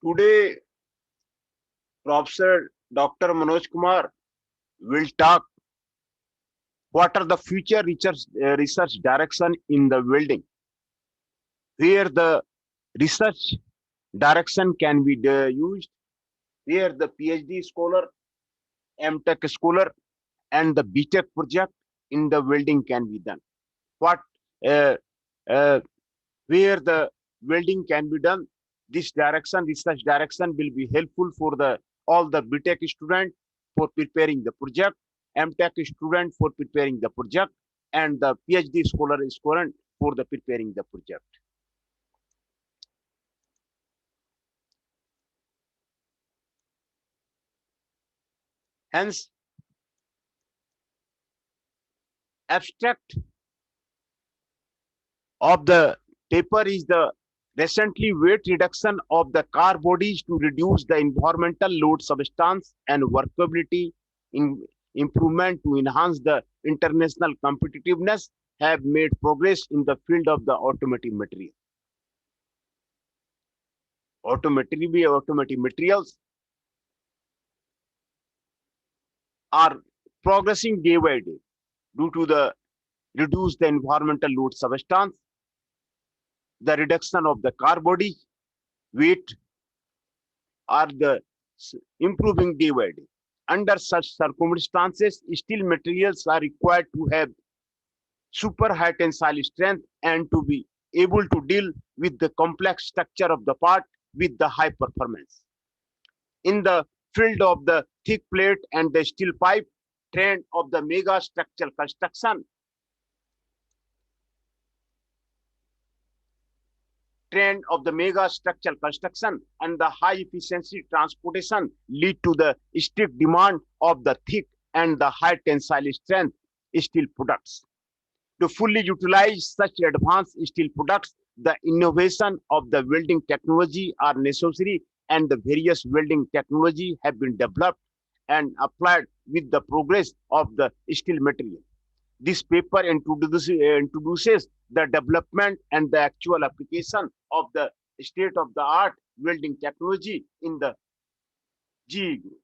Today, Professor Dr. Manoj Kumar will talk what are the future research direction in the welding, where the research direction can be used, where the PhD scholar, MTech scholar, and the BTech project in the welding can be done. What uh, uh, where the welding can be done. This direction, research direction will be helpful for the all the BTech student for preparing the project, MTech student for preparing the project, and the PhD scholar student for the preparing the project. Hence, abstract of the paper is the recently weight reduction of the car bodies to reduce the environmental load substance and workability in improvement to enhance the international competitiveness have made progress in the field of the automotive material. Automotive materials are progressing day by day due to the reduce the environmental load substance, the reduction of the car body weight are the improving day by day. Under such circumstances, steel materials are required to have super high tensile strength and to be able to deal with the complex structure of the part with the high performance. In the field of the thick plate and the steel pipe, trend of the mega structural construction, trend of the mega structural construction and the high efficiency transportation lead to the strict demand of the thick and the high tensile strength steel products. To fully utilize such advanced steel products, the innovation of the welding technology are necessary and the various welding technology have been developed and applied with the progress of the steel material. This paper introduces the development and the actual application of the state of the art welding technology in the GE group.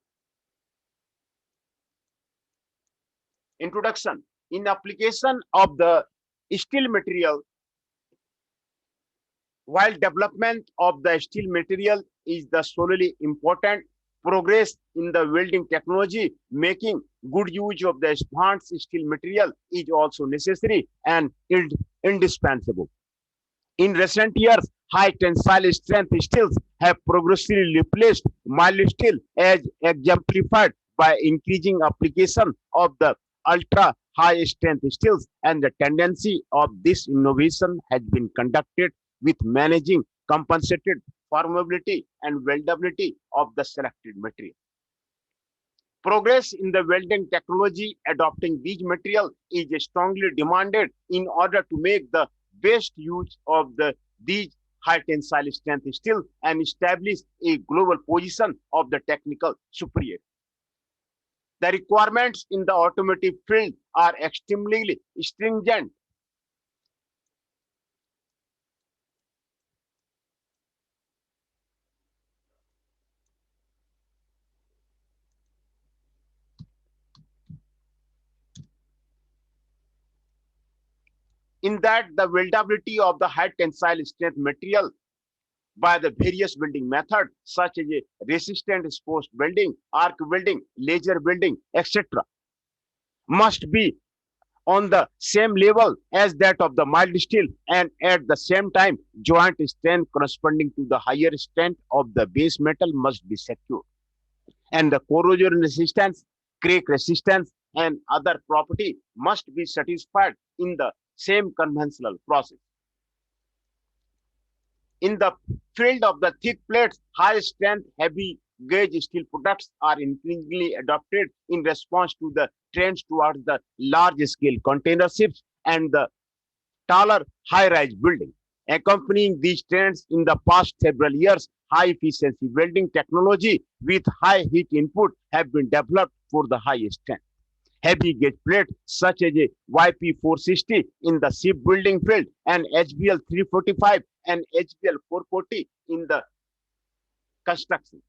Introduction. In application of the steel material, while development of the steel material is the solely important, progress in the welding technology, making good use of the advanced steel material is also necessary and indispensable. In recent years, high tensile strength steels have progressively replaced mild steel as exemplified by increasing application of the ultra high strength steels, and the tendency of this innovation has been conducted with managing compensated formability and weldability of the selected material. Progress in the welding technology adopting these materials is strongly demanded in order to make the best use of these high tensile strength steel and establish a global position of the technical superior. The requirements in the automotive field are extremely stringent. In that, the weldability of the high tensile strength material by the various welding methods such as a resistant exposed welding, arc welding, laser welding, etc., must be on the same level as that of the mild steel, and at the same time joint strength corresponding to the higher strength of the base metal must be secured, and the corrosion resistance, crack resistance, and other property must be satisfied in the same conventional process. In the field of the thick plates, high strength, heavy gauge steel products are increasingly adopted in response to the trends towards the large scale container ships and the taller high rise building. Accompanying these trends in the past several years, high efficiency welding technology with high heat input have been developed for the high strength heavy gauge plate such as a YP460 in the shipbuilding field and HBL 345 and HBL 440 in the construction.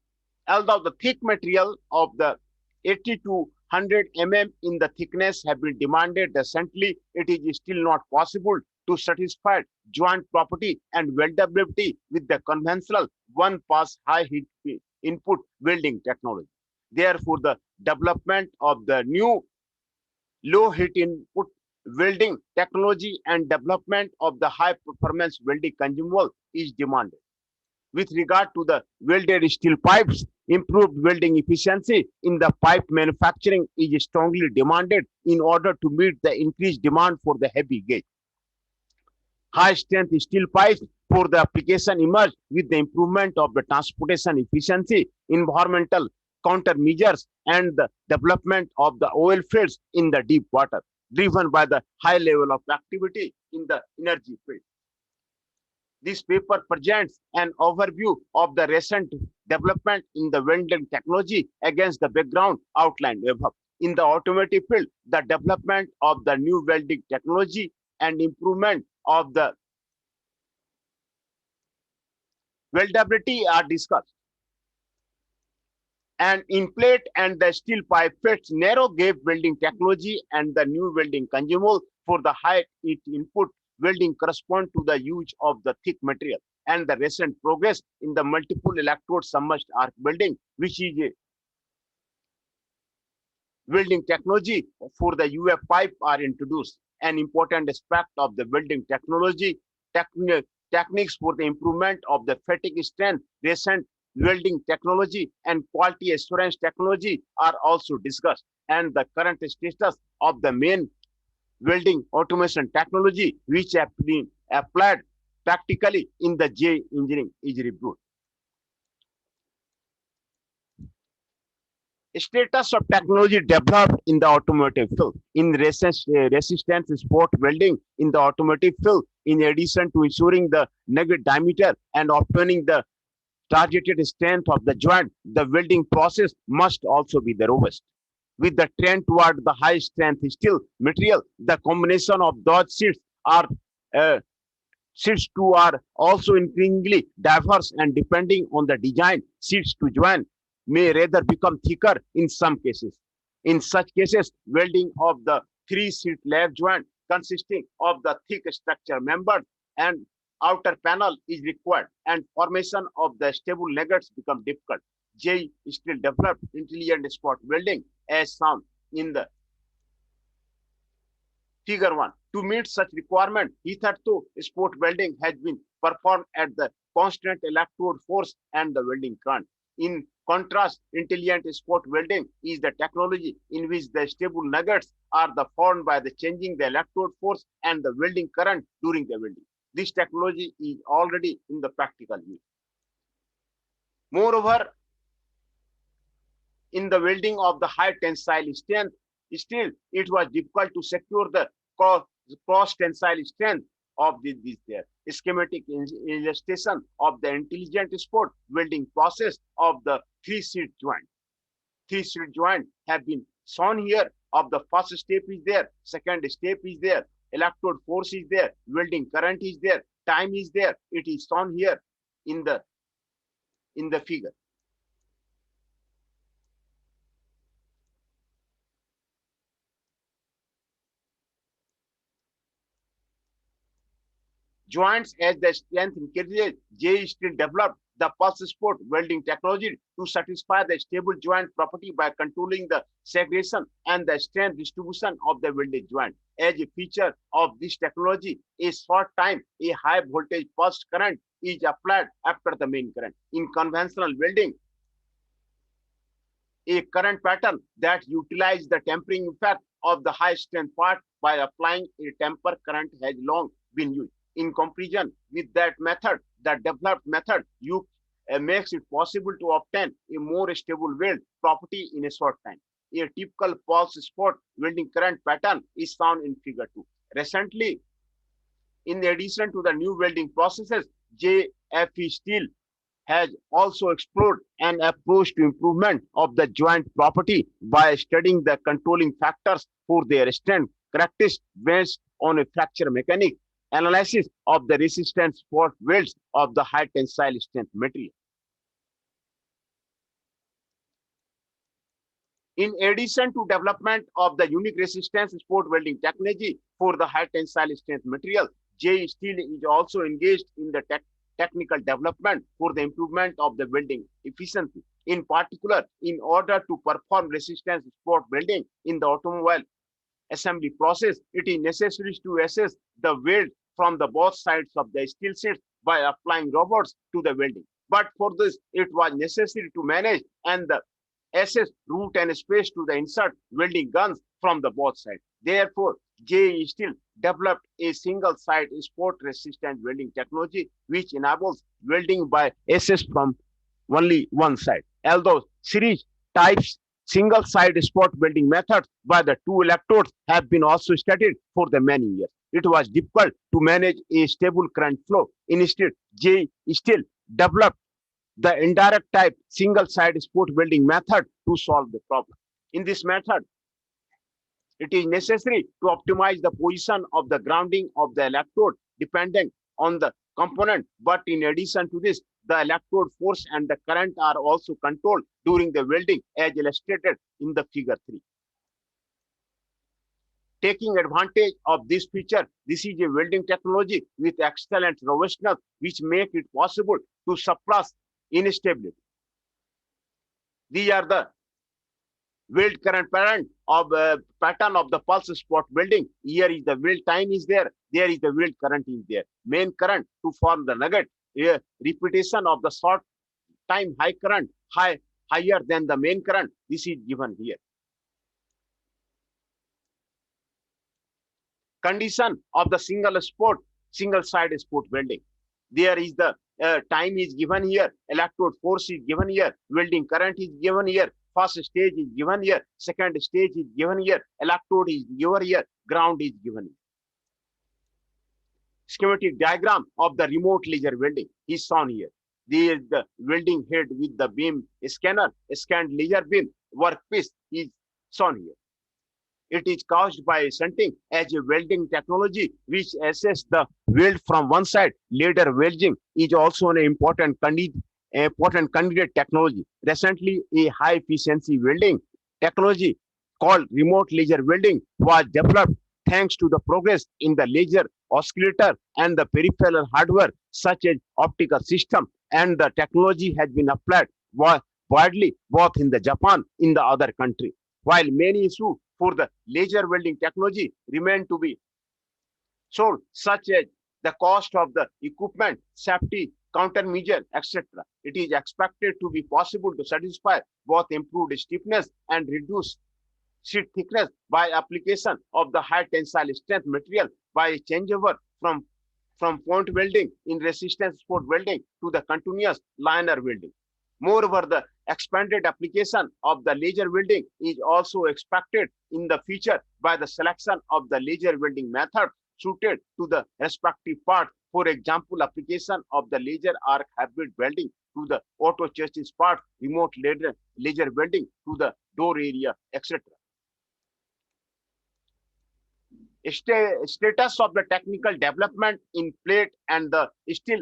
Although the thick material of the 80 to 100 in the thickness have been demanded recently, it is still not possible to satisfy joint property and weldability with the conventional one-pass high-heat input welding technology. Therefore, the development of the new low-heat input welding technology and development of the high-performance welding consumable is demanded. With regard to the welded steel pipes, improved welding efficiency in the pipe manufacturing is strongly demanded in order to meet the increased demand for the heavy gauge. High strength steel pipes for the application emerged with the improvement of the transportation efficiency, environmental countermeasures, and the development of the oil fields in the deep water, driven by the high level of activity in the energy field. This paper presents an overview of the recent development in the welding technology against the background outlined above. In the automotive field, the development of the new welding technology and improvement of the weldability are discussed. And in plate and the steel pipe fits narrow gauge welding technology and the new welding consumable for the high heat input welding correspond to the use of the thick material and the recent progress in the multiple electrode submerged arc welding, which is a welding technology for the UF pipe are introduced. An important aspect of the welding technology techniques for the improvement of the fatigue strength, recent welding technology and quality assurance technology are also discussed, and the current status of the main welding automation technology which have been applied practically in the J engineering is reviewed. Status of technology developed in the automotive field. In resistance sport welding in the automotive field, in addition to ensuring the negative diameter and obtaining the targeted strength of the joint, the welding process must also be the robust. With the trend toward the high strength steel material, the combination of those uh, sheets too are also increasingly diverse, and depending on the design, sheets to join may rather become thicker in some cases. In such cases, welding of the three-sheet lap joint consisting of the thick structure member and outer panel is required, and formation of the stable nuggets become difficult. J still developed intelligent spot welding as shown in the figure 1. To meet such requirement, hitherto spot welding has been performed at the constant electrode force and the welding current. In contrast, intelligent spot welding is the technology in which the stable nuggets are formed by the changing the electrode force and the welding current during the welding. This technology is already in the practical use. Moreover, in the welding of the high tensile strength, still it was difficult to secure the cross tensile strength of this there. Schematic illustration of the intelligent spot welding process of the three-sheet joint. Three-sheet joint have been shown here. Of the first step is there, second step is there, electrode force is there, welding current is there, time is there. It is shown here in the figure. Joints as the strength increases, J still developed the pulse spot welding technology to satisfy the stable joint property by controlling the segregation and the strength distribution of the welded joint. As a feature of this technology, a short time, a high voltage pulse current is applied after the main current. In conventional welding, a current pattern that utilizes the tempering effect of the high strength part by applying a temper current has long been used. In comparison with that method, the developed method makes it possible to obtain a more stable weld property in a short time. A typical pulse spot welding current pattern is shown in figure 2. Recently, in addition to the new welding processes, JFE Steel has also explored an approach to improvement of the joint property by studying the controlling factors for their strength characteristics based on a fracture mechanics analysis of the resistance spot welds of the high tensile strength material. In addition to development of the unique resistance sport welding technology for the high tensile strength material, JE Steel is also engaged in the technical development for the improvement of the welding efficiency. In particular, in order to perform resistance sport welding in the automobile assembly process, it is necessary to assess the weld from the both sides of the steel sheets by applying robots to the welding. But for this, it was necessary to manage and the assess route and space to the insert welding guns from the both sides. Therefore, JE Steel developed a single side sport resistant welding technology which enables welding by access from only one side. Although series types single side spot welding methods by the two electrodes have been also studied for the many years. It was difficult to manage a stable current flow. Instead, JE Steel developed the indirect type single side spot welding method to solve the problem. In this method, it is necessary to optimize the position of the grounding of the electrode depending on the component. But in addition to this, the electrode force and the current are also controlled during the welding as illustrated in the figure 3. Taking advantage of this feature, this is a welding technology with excellent robustness which make it possible to suppress instability. These are the weld current pattern of the pulse spot welding. Here is the weld time is there is the weld current is there. Main current to form the nugget. Repetition of the short time high current higher than the main current. This is given here. Condition of the single side spot welding. There is the time is given here, electrode force is given here, welding current is given here, first stage is given here, second stage is given here, electrode is given here, ground is given here. Schematic diagram of the remote laser welding is shown here. There is the welding head with the beam scanner, scanned laser beam workpiece is shown here. It is caused by shunting as a welding technology which assesses the weld from one side. Later welding is also an important candidate technology. Recently, a high efficiency welding technology called remote laser welding was developed thanks to the progress in the laser oscillator and the peripheral hardware such as optical system, and the technology has been applied widely both in the Japan in the other country. While many issues for the laser welding technology remain to be solved, such as the cost of the equipment, safety, countermeasure, etc. It is expected to be possible to satisfy both improved stiffness and reduced sheet thickness by application of the high tensile strength material by a changeover from point welding in resistance spot welding to the continuous linear welding. Moreover, the expanded application of the laser welding is also expected in the future by the selection of the laser welding method suited to the respective part. For example, application of the laser arc hybrid welding to the auto chassis part, remote laser welding to the door area, etc. Status of the technical development in plate and the steel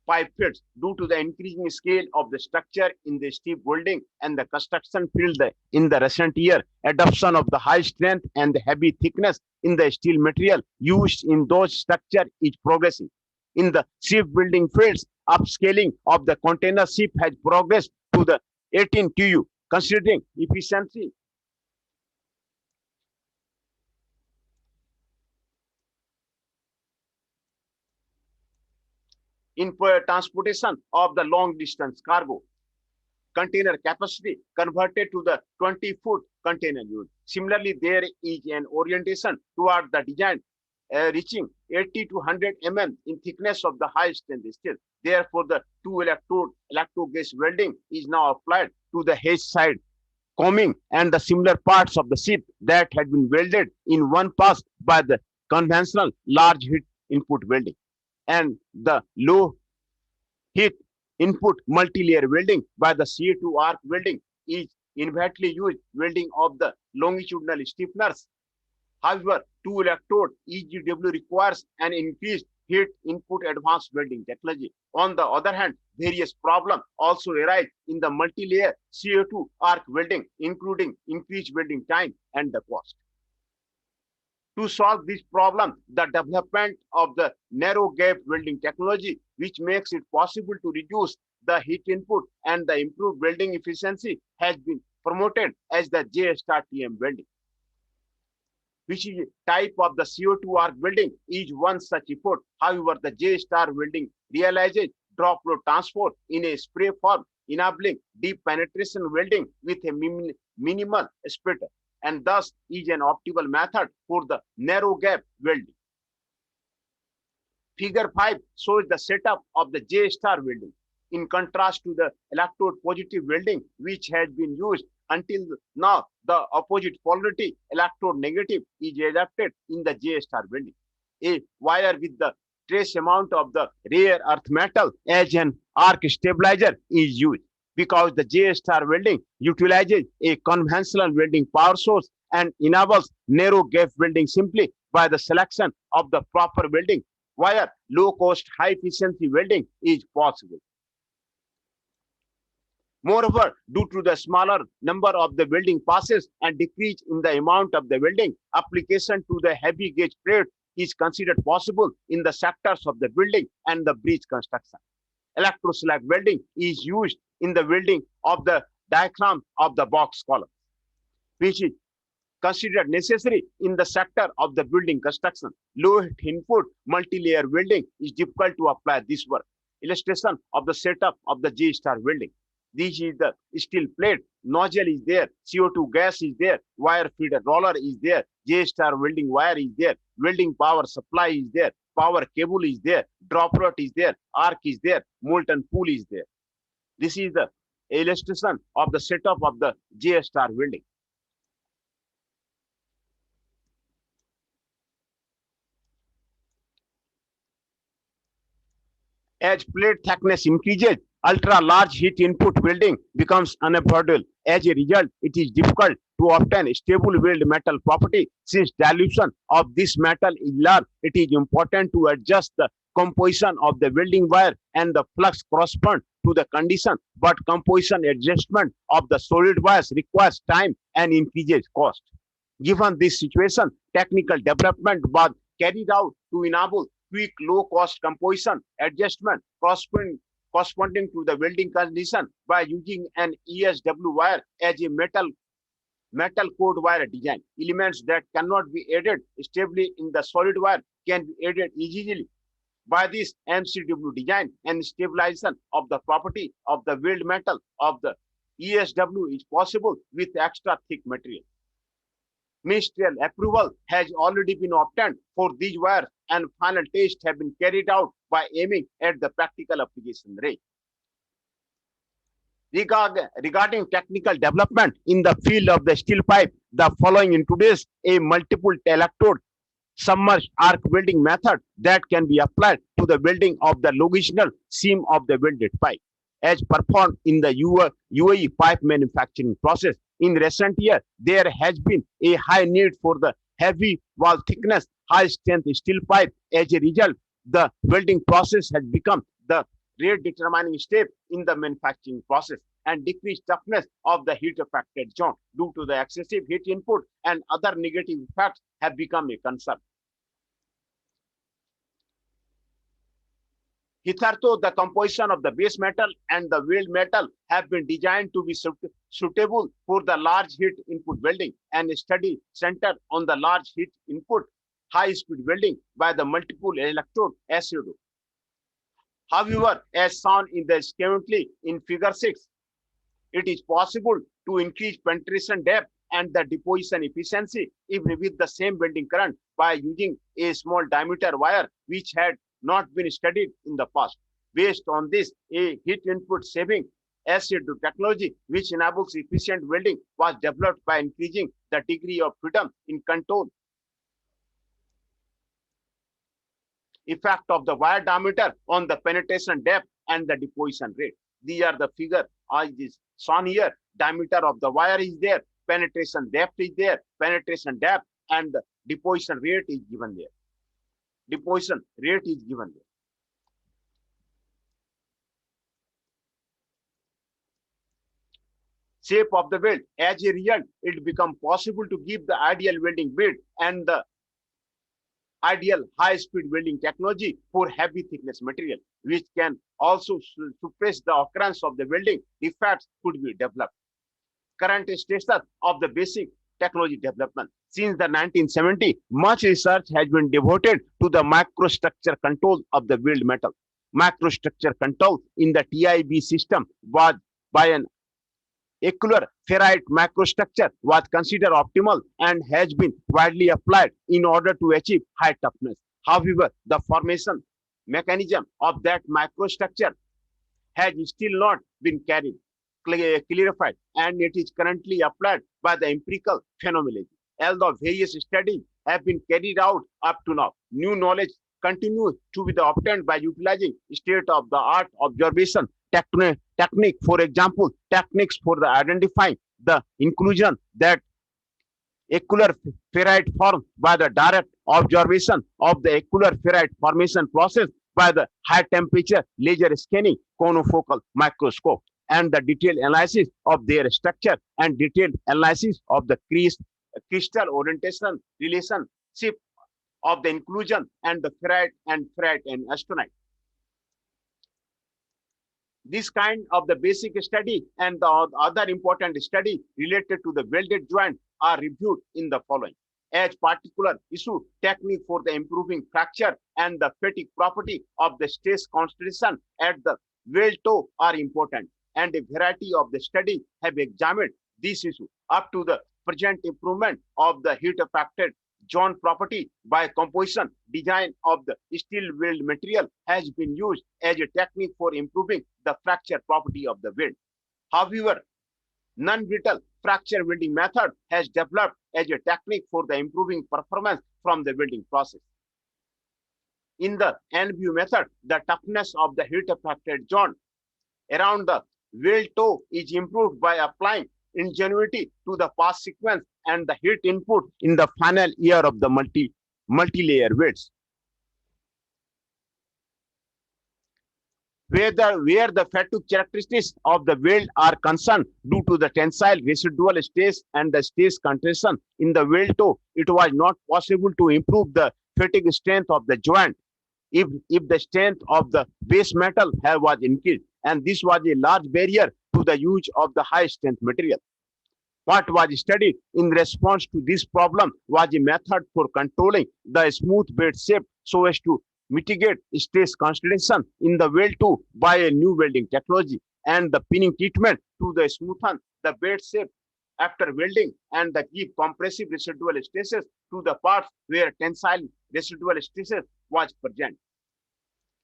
pipe fields due to the increasing scale of the structure in the steel welding and the construction field in the recent year, adoption of the high strength and the heavy thickness in the steel material used in those structure is progressing. In the ship building fields, upscaling of the container ship has progressed to the 18 TU, considering efficiency in transportation of the long distance cargo. Container capacity converted to the 20-foot container unit. Similarly, there is an orientation toward the design reaching 80 to 100 mm in thickness of the high strength steel. Therefore, the two electrode gauge welding is now applied to the hedge side combing and the similar parts of the ship that had been welded in one pass by the conventional large heat input welding. And the low heat input multi-layer welding by the CO2 arc welding is inversely used welding of the longitudinal stiffeners. However, two electrode EGW requires an increased heat input advanced welding technology. On the other hand, various problems also arise in the multi-layer CO2 arc welding, including increased welding time and the cost. To solve this problem, the development of the narrow gap welding technology, which makes it possible to reduce the heat input and the improved welding efficiency, has been promoted as the J-star TM welding, which is a type of the CO2 arc welding, is one such effort. However, the J-star welding realizes drop flow transport in a spray form, enabling deep penetration welding with a minimal splitter, and thus is an optimal method for the narrow gap welding. Figure 5 shows the setup of the J-star welding. In contrast to the electrode positive welding, which has been used until now, the opposite polarity, electrode negative, is adapted in the J-star welding. A wire with the trace amount of the rare earth metal as an arc stabilizer is used, because the J-star welding utilizes a conventional welding power source and enables narrow gap welding simply by the selection of the proper welding wire. Low cost, high efficiency welding is possible. Moreover, due to the smaller number of the welding passes and decrease in the amount of the welding, application to the heavy gauge plate is considered possible in the sectors of the building and the bridge construction. Electroslag welding is used in the welding of the diaphragm of the box column, which is considered necessary in the sector of the building construction. Low input multi-layer welding is difficult to apply this work. Illustration of the setup of the J-star welding. This is the steel plate, nozzle is there, CO2 gas is there, wire feeder roller is there, J-star welding wire is there, welding power supply is there, power cable is there, drop rod is there, arc is there, molten pool is there. This is the illustration of the setup of the J-star welding. As plate thickness increases, ultra-large heat input welding becomes unavoidable. As a result, it is difficult to obtain stable weld metal property. Since dilution of this metal is large, it is important to adjust the composition of the welding wire and the flux correspond to the condition, but composition adjustment of the solid wires requires time and increases cost. Given this situation, technical development was carried out to enable quick low-cost composition adjustment corresponding to the welding condition by using an ESW wire as a metal coat wire design. Elements that cannot be added stably in the solid wire can be added easily by this MCW design, and stabilization of the property of the weld metal of the ESW is possible with extra thick material. Ministerial approval has already been obtained for these wires, and final tests have been carried out by aiming at the practical application range. Regarding technical development in the field of the steel pipe, the following introduce a multiple electrode submerged arc welding method that can be applied to the welding of the longitudinal seam of the welded pipe, as performed in the UAE pipe manufacturing process. In recent years, there has been a high need for the heavy wall thickness, high strength steel pipe. As a result, the welding process has become the rate determining step in the manufacturing process, and decreased toughness of the heat affected zone due to the excessive heat input and other negative effects have become a concern. Hitherto, the composition of the base metal and the weld metal have been designed to be suitable for the large heat input welding, and a study centered on the large heat input high speed welding by the multiple electrode SOD. However, as shown in the schematically in figure 6, it is possible to increase penetration depth and the deposition efficiency even with the same welding current by using a small diameter wire, which had not been studied in the past. Based on this, a heat input saving SOD technology, which enables efficient welding, was developed by increasing the degree of freedom in control effect of the wire diameter on the penetration depth and the deposition rate. These are the figure as is shown here. Diameter of the wire is there, penetration depth is there, penetration depth and the deposition rate is given there. deposition rate is given there. Shape of the weld. As a result, it becomes possible to give the ideal welding bed and the ideal high-speed welding technology for heavy thickness material, which can also suppress the occurrence of the welding defects could be developed. Current status of the basic technology development. Since the 1970s, much research has been devoted to the microstructure control of the weld metal. Microstructure control in the TIB system was by an Ecular ferrite microstructure was considered optimal and has been widely applied in order to achieve high toughness. However, the formation mechanism of that microstructure has still not been clarified, and it is currently applied by the empirical phenomenology. Although various studies have been carried out up to now, new knowledge continues to be obtained by utilizing state-of-the-art observation technique, for example, techniques for the identifying the inclusion that Ecular ferrite formed by the direct observation of the Ecular ferrite formation process by the high temperature laser scanning conofocal microscope, and the detailed analysis of their structure and detailed analysis of the crystal orientation relationship of the inclusion and the ferrite and austenite. This kind of the basic study and the other important study related to the welded joint are reviewed in the following. As particular issue, technique for the improving fracture and the fatigue property of the stress concentration at the weld toe are important, and a variety of the study have examined this issue. Up to the present, improvement of the heat affected joint property by composition design of the steel weld material has been used as a technique for improving the fracture property of the weld. However, non-brittle fracture welding method has developed as a technique for the improving performance from the welding process. In the NBU method, the toughness of the heat affected joint around the weld toe is improved by applying ingenuity to the pass sequence and the heat input in the final year of the multi-layer welds. Where the fatigue characteristics of the weld are concerned due to the tensile residual stress and the stress compression in the weld toe, it was not possible to improve the fatigue strength of the joint if the strength of the base metal was increased, and this was a large barrier to the use of the high strength material. What was studied in response to this problem was a method for controlling the smooth bed shape so as to mitigate stress concentration in the weld toe by a new welding technology, and the pinning treatment to the smoothen the bed shape after welding and the give compressive residual stresses to the parts where tensile residual stresses was present.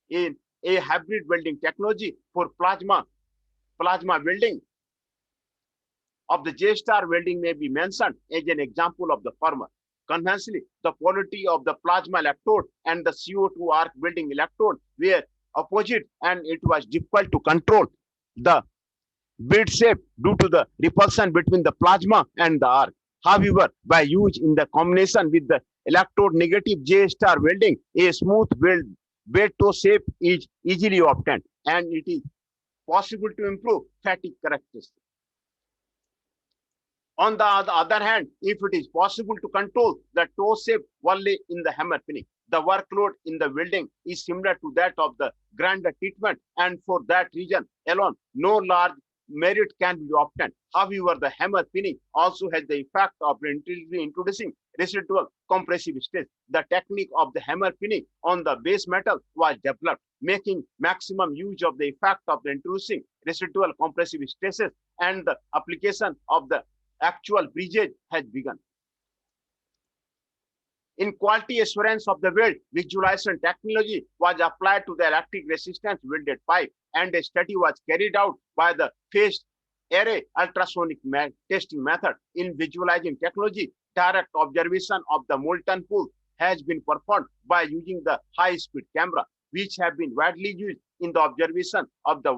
In a hybrid welding technology for plasma welding of the J-star welding may be mentioned as an example of the former. Conversely, the quality of the plasma electrode and the CO2 arc welding electrode were opposite, and it was difficult to control the bed shape due to the repulsion between the plasma and the arc. However, by use in the combination with the electrode negative J-star welding, a smooth bed toe shape is easily obtained, and it is possible to improve fatigue characteristics. On the other hand, if it is possible to control the toe shape only in the hammer pinning, the workload in the welding is similar to that of the grinder treatment, and for that reason alone, no large merit can be obtained. However, the hammer pinning also has the effect of introducing residual compressive stress. The technique of the hammer pinning on the base metal was developed, making maximum use of the effect of the introducing residual compressive stresses, and the application of the actual bridge has begun. In quality assurance of the weld, visualization technology was applied to the electric resistance welded pipe, and a study was carried out by the phased array ultrasonic testing method. In visualizing technology, direct observation of the molten pool has been performed by using the high-speed camera, which have been widely used in the observation of the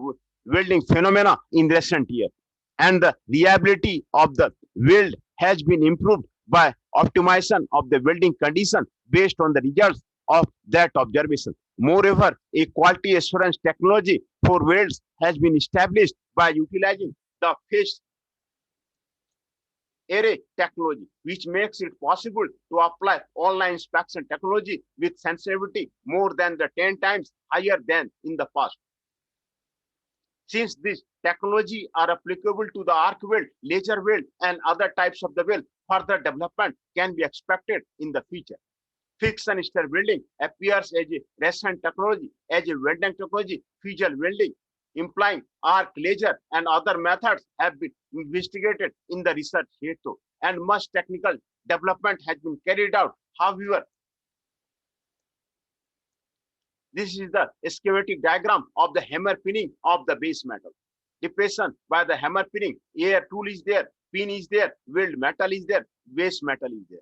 welding phenomena in recent years. And the reliability of the weld has been improved by optimization of the welding condition based on the results of that observation. Moreover, a quality assurance technology for welds has been established by utilizing the phase array technology, which makes it possible to apply online inspection technology with sensitivity more than the 10 times higher than in the past. Since this technology are applicable to the arc weld, laser weld, and other types of the weld, further development can be expected in the future. Fixed and stir welding appears as a recent technology, as a welding technology, fusion welding, implying arc, laser, and other methods have been investigated in the research here too, and much technical development has been carried out. However, this is the schematic diagram of the hammer pinning of the base metal. Depression by the hammer pinning, air tool is there, pin is there, weld metal is there, base metal is there.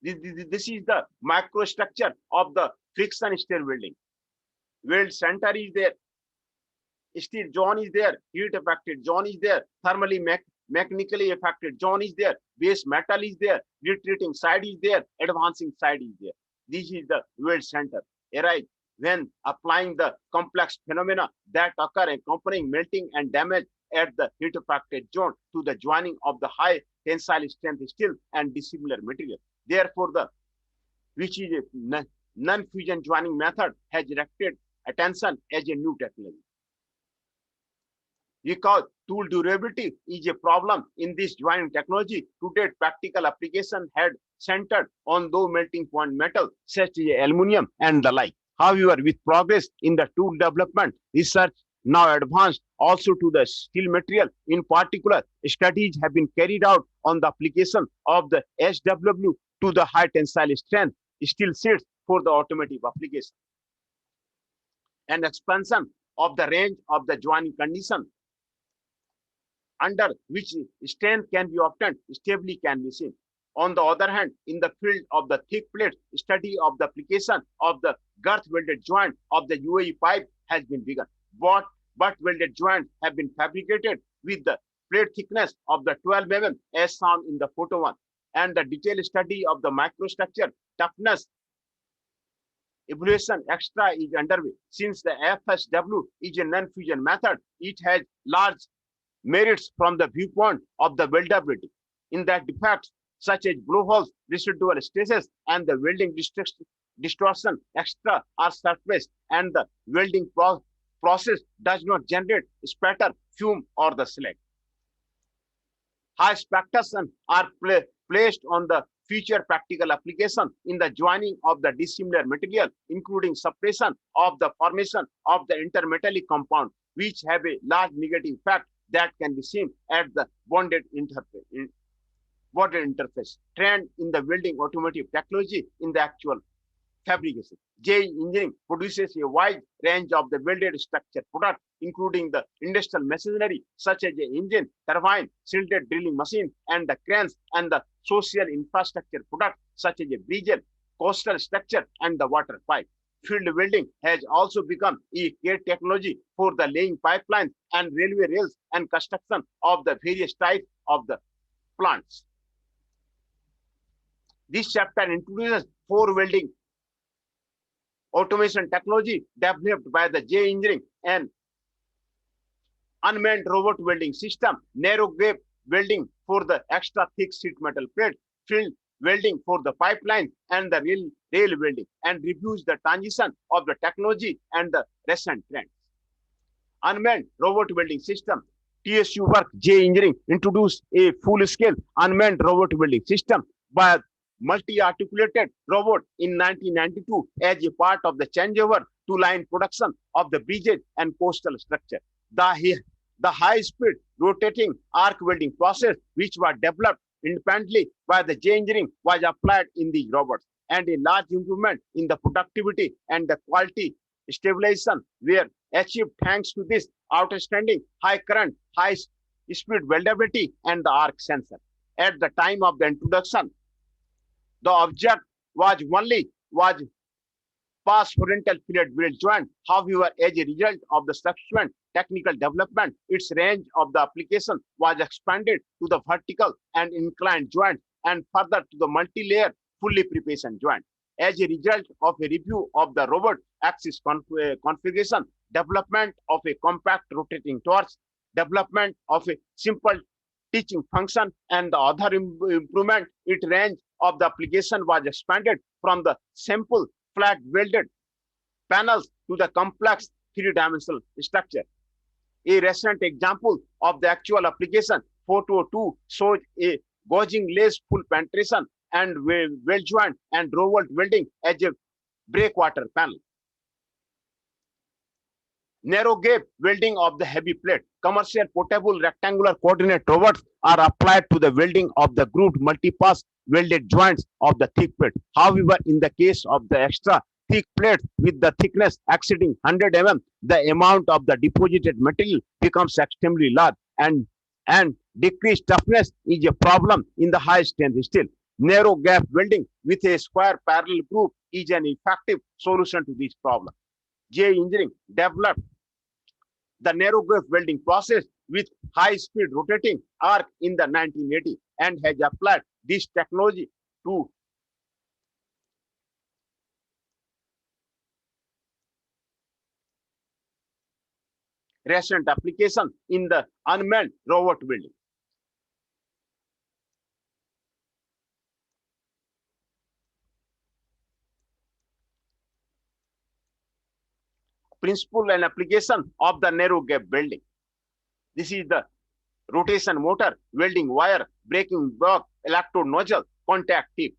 This is the microstructure of the friction stir welding. Weld center is there, steel zone is there, heat affected zone is there, thermally mechanically affected zone is there, base metal is there, retreating side is there, advancing side is there. This is the weld center. Arise when applying the complex phenomena that occur accompanying melting and damage at the heat affected zone to the joining of the high tensile strength steel and dissimilar material. Therefore, the which is a non-fusion joining method has directed attention as a new technology. Because tool durability is a problem in this joining technology, to date practical application had centered on low melting point metal such as aluminum and the like. However, with progress in the tool development, research now advanced also to the steel material. In particular, studies have been carried out on the application of the SW to the high tensile strength steel sheets for the automotive application, and expansion of the range of the joining condition under which strength can be obtained stably can be seen. On the other hand, in the field of the thick plate, study of the application of the girth welded joint of the UAE pipe has been begun. Butt welded joints have been fabricated with the plate thickness of the 12 mm as shown in the photo 1, and the detailed study of the microstructure toughness evaluation extra is underway. Since the FSW is a non-fusion method, it has large merits from the viewpoint of the weldability, in that defects such as blowholes, residual stresses, and the welding distortion extra are surfaced, and the welding process does not generate spatter, fume, or the slag. High expectations are placed on the future practical application in the joining of the dissimilar material, including suppression of the formation of the intermetallic compound, which have a large negative effect that can be seen at the bonded interface. Trend in the welding automotive technology in the actual fabrication. JE Engineering produces a wide range of the welded structure products, including the industrial machinery such as the engine, turbine, shielded drilling machine, and the cranes, and the social infrastructure products such as a bridge, coastal structure, and the water pipe. Field welding has also become a key technology for the laying pipelines and railway rails and construction of the various types of the plants. This chapter introduces 4 welding automation technology developed by the JE Engineering: and unmanned robot welding system, narrow gap welding for the extra thick sheet metal plate, field welding for the pipeline, and the rail welding, and reviews the transition of the technology and the recent trends. Unmanned robot welding system. TSU work JE Engineering introduced a full-scale unmanned robot welding system by multi-articulated robot in 1992 as a part of the changeover to line production of the bridges and coastal structure. The high-speed rotating arc welding process, which was developed independently by the JE Engineering, was applied in these robots, and a large improvement in the productivity and the quality stabilization were achieved thanks to this outstanding high current, high speed weldability, and the arc sensor. At the time of the introduction, the object was past horizontal fillet weld joint. However, as a result of the subsequent technical development, its range of the application was expanded to the vertical and inclined joint and further to the multi-layer fully preparation joint. As a result of a review of the robot axis configuration, development of a compact rotating torch, development of a simple teaching function, and the other improvement, its range of the application was expanded from the simple flat welded panels to the complex three-dimensional structure. A recent example of the actual application, photo 2, shows a gauging lace full penetration and weld joint and robot welding as a breakwater panel. Narrow gap welding of the heavy plate. Commercial portable rectangular coordinate robots are applied to the welding of the grooved multipass welded joints of the thick plate. However, in the case of the extra thick plates with the thickness exceeding 100 mm, the amount of the deposited material becomes extremely large, and decreased toughness is a problem in the high strength steel. Narrow gap welding with a square parallel groove is an effective solution to this problem. J Engineering developed the narrow gap welding process with high-speed rotating arc in the 1980 and has applied this technology to recent application in the unmanned robot welding. Principle and application of the narrow gap welding. This is the rotation motor, welding wire, braking block, electrode nozzle, contact tip.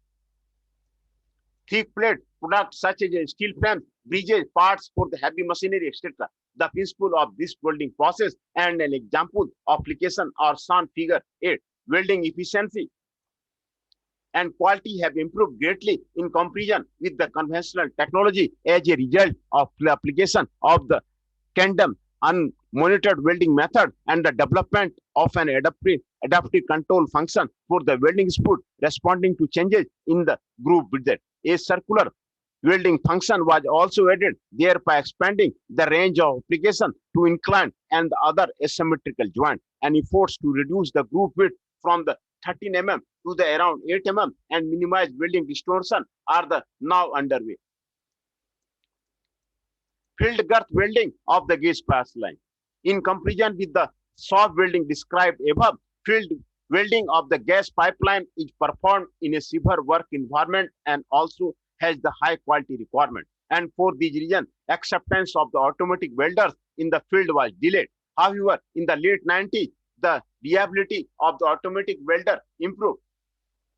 Thick plate products such as steel frames, bridges, parts for the heavy machinery, etc. The principle of this welding process and an example of application are shown figure 8. Welding efficiency and quality have improved greatly in comparison with the conventional technology as a result of the application of the tandem unmonitored welding method and the development of an adaptive control function for the welding speed responding to changes in the groove width. A circular welding function was also added, thereby expanding the range of application to inclined and other asymmetrical joints, and efforts to reduce the groove width from the 13 mm to the around 8 mm and minimize welding distortion are the now underway. Field girth welding of the gauge pass line. In comparison with the soft welding described above, field welding of the gas pipeline is performed in a severe work environment and also has the high quality requirement. And for this reason, acceptance of the automatic welders in the field was delayed. However, in the late 90s, the reliability of the automatic welder improved.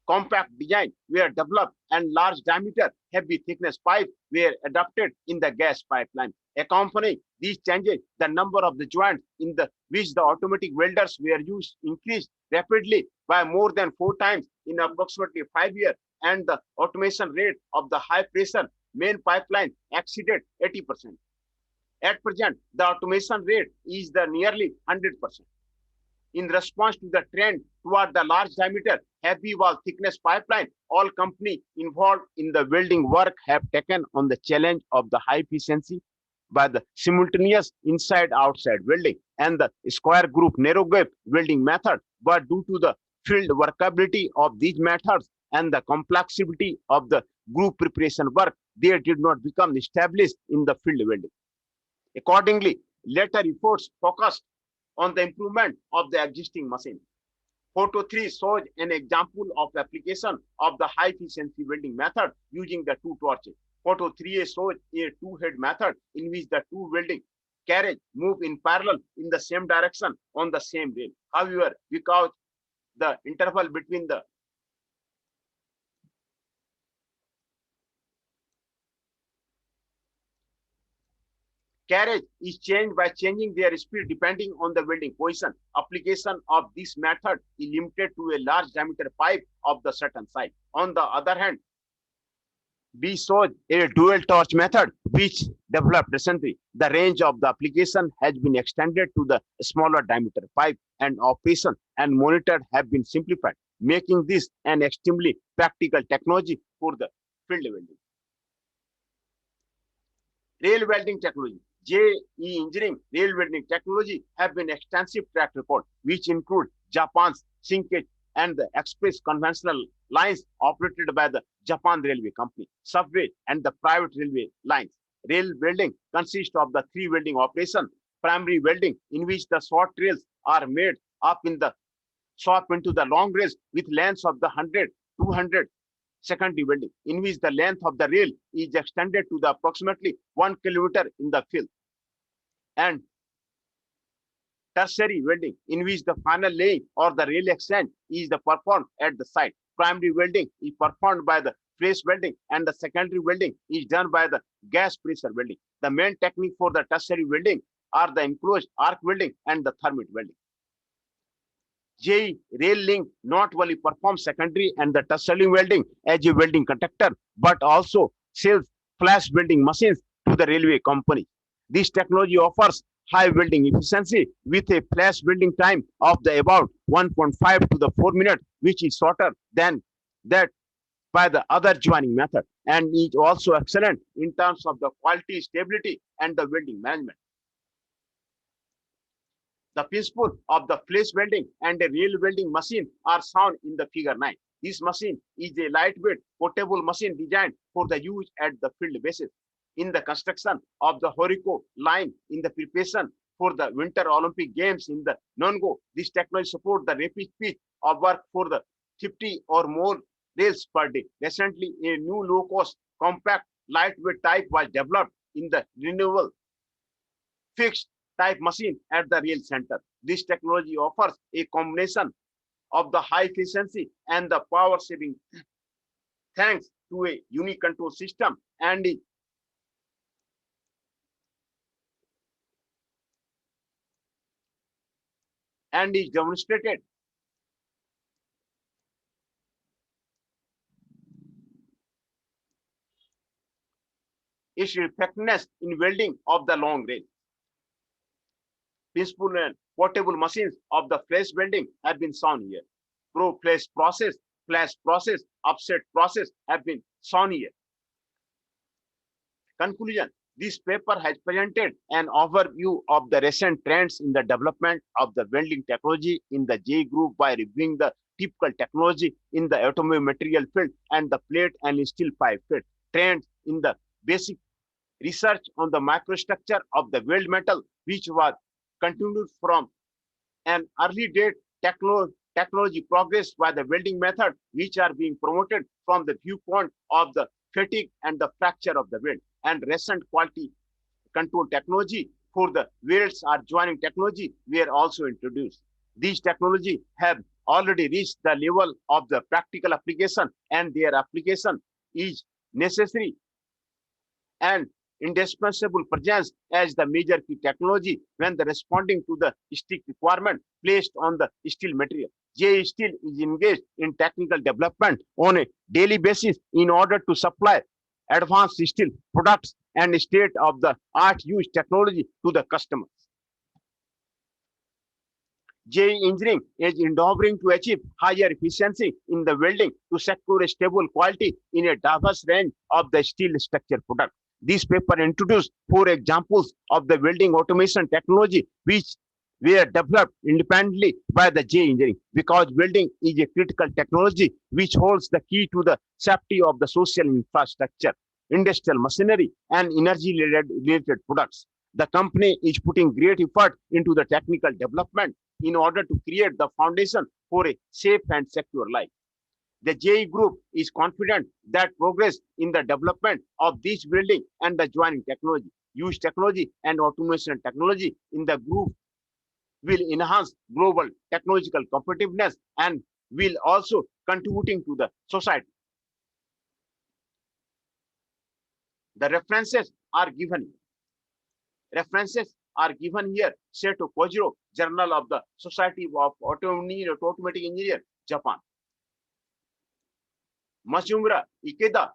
Compact design were developed and large diameter, heavy thickness pipes were adopted in the gas pipeline. Accompanying these changes, the number of the joints in which the automatic welders were used increased rapidly by more than 4 times in approximately 5 years, and the automation rate of the high pressure main pipeline exceeded 80%. At present, the automation rate is nearly 100%. In response to the trend toward the large diameter, heavy wall thickness pipeline, all companies involved in the welding work have taken on the challenge of the high efficiency by the simultaneous inside-outside welding and the square group narrow gap welding method. But due to the field workability of these methods and the complexity of the group preparation work, they did not become established in the field welding. Accordingly, later efforts focused on the improvement of the existing machine. Photo 3 shows an example of application of the high efficiency welding method using the 2 torches. Photo 3a shows a 2-head method in which the 2 welding carriage move in parallel in the same direction on the same rail. However, because the interval between the carriage is changed by changing their speed depending on the welding position. Application of this method is limited to a large diameter pipe of the certain size. On the other hand, B shows a dual torch method which developed recently. The range of the application has been extended to the smaller diameter pipe, and operation and monitored have been simplified, making this an extremely practical technology for the field welding. Rail welding technology. JE Engineering rail welding technology have been extensive track record, which include Japan's Shinkei and the express conventional lines operated by the Japan Railway Company, subway, and the private railway lines. Rail welding consists of the three welding operation: primary welding, in which the short rails are made up in the swap into the long rails with lengths of the 100, 200. Secondary welding, in which the length of the rail is extended to the approximately 1 kilometer in the field. And tertiary welding, in which the final laying or the rail exchange is performed at the site. Primary welding is performed by the face welding, and the secondary welding is done by the gas pressure welding. The main technique for the tertiary welding are the enclosed arc welding and the thermite welding. JE Rail Link not only performs secondary and the tertiary welding as a welding contractor, but also sells flash welding machines to the railway company. This technology offers high welding efficiency with a flash welding time of the about 1.5 to the 4 minutes, which is shorter than that by the other joining method, and is also excellent in terms of the quality, stability, and the welding management. The principle of the flash welding and a real welding machine are shown in the figure 9. This machine is a lightweight, portable machine designed for the use at the field basis. In the construction of the Horiko line in the preparation for the Winter Olympic Games in the Nongo, this technology supports the rapid speed of work for the 50 or more rails per day. Recently, a new low-cost, compact, lightweight type was developed in the renewable fixed type machine at the rail center. This technology offers a combination of the high efficiency and the power saving thanks to a unique control system and is demonstrated its effectiveness in welding of the long range. Principal and portable machines of the flash welding have been shown here. Pro flash process, offset process have been shown here. Conclusion. This paper has presented an overview of the recent trends in the development of the welding technology in the J group by reviewing the typical technology in the automotive material field and the plate and steel pipe field. Trends in the basic research on the microstructure of the weld metal, which was continued from an early date technology progress by the welding method, which are being promoted from the viewpoint of the fatigue and the fracture of the weld, and recent quality control technology for the welds or joining technology were also introduced. These technology have already reached the level of the practical application, and their application is necessary and indispensable presence as the major key technology when the responding to the strict requirement placed on the steel material. JE Steel is engaged in technical development on a daily basis in order to supply advanced steel products and state-of-the-art use technology to the customers. JE Engineering is endeavoring to achieve higher efficiency in the welding to secure a stable quality in a diverse range of the steel structure product. This paper introduced 4 examples of the welding automation technology which were developed independently by the JE Engineering, because welding is a critical technology which holds the key to the safety of the social infrastructure, industrial machinery, and energy-related products. The company is putting great effort into the technical development in order to create the foundation for a safe and secure life. The JE Group is confident that progress in the development of this welding and the joining technology, use technology, and automation technology in the group will enhance global technological competitiveness and will also contributing to the society. The references are given here. Seto Kojiro, Journal of the Society of Automatic Engineer, Japan. Matsumura Ikeda,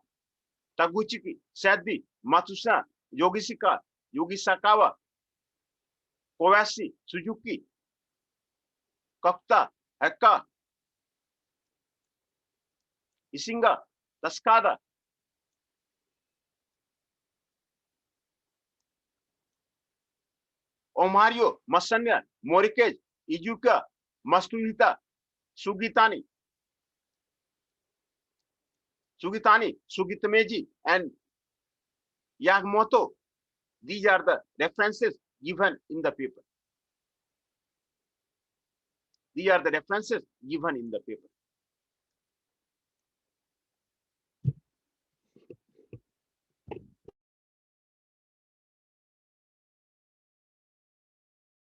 Taguchi Sadbi, Matsusa, Yogisakawa, Kobayashi, Suzuki, Kokta, Hekka, Isinga, Tascada, Omario, Masanya, Morikej, Ijuka, Mastuhita, Sugitani, Sugitameji, and Yagmoto. These are the references given in the paper. These are the references given in the paper.